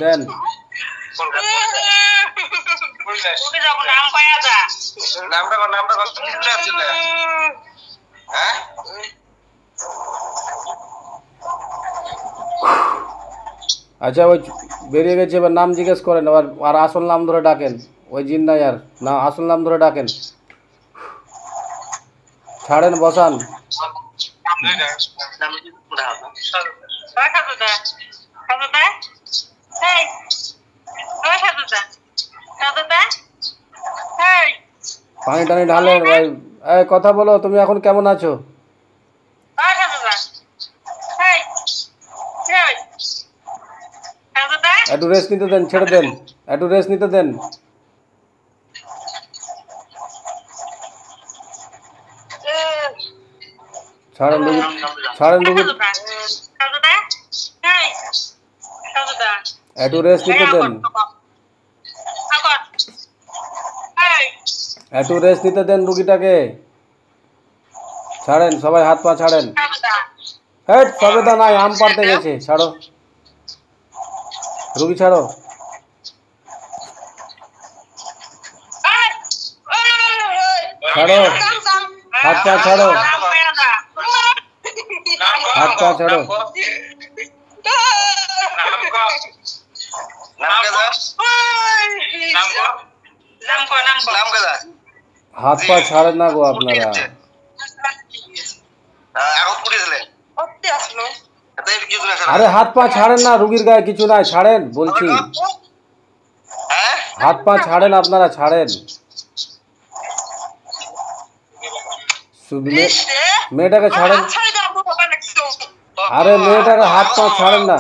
দেন আচ্ছা ওই বেরিয়ে গেছে, এবার নাম জিজ্ঞেস করেন, আর আসল নাম ধরে ডাকেন। ওই জিন নাই আর না, আসল নাম ধরে ডাকেন। ছাড়েন, বসান। পানি টানি ঢালেন ভাই। এই কথা বলো, তুমি এখন কেমন আছো? একটু রেস্ট নিতে দেন, ছেড়ে দেন, একটু রেস্ট নিতে দেন। ছাড়েন রুগী, ছাড়েন রুগী, একটু রেস্ট নিতে দেন, একটু রেস্ট নিতে দেন রুগীটাকে। ছাড়েন, সবাই হাত পা ছাড়েন। হেট, সবেদা নাই, আম পাড়তে গেছে। ছাড়ো রুগী, ছাড়ো। ছাড়ো, হাত পা ছাড়ো, হাত পা ছাড়ো। হাত পা ছাড়েন না গো আপনারা। আরে হাত পা ছাড়েন না, রুগীর গায়ে কিছু নাই, ছাড়েন বলছি। হাত পা ছাড়েন আপনারা, ছাড়েন। মেয়েটাকে ছাড়েন। আরে মেয়েটাকে হাত পা ছাড়েন না।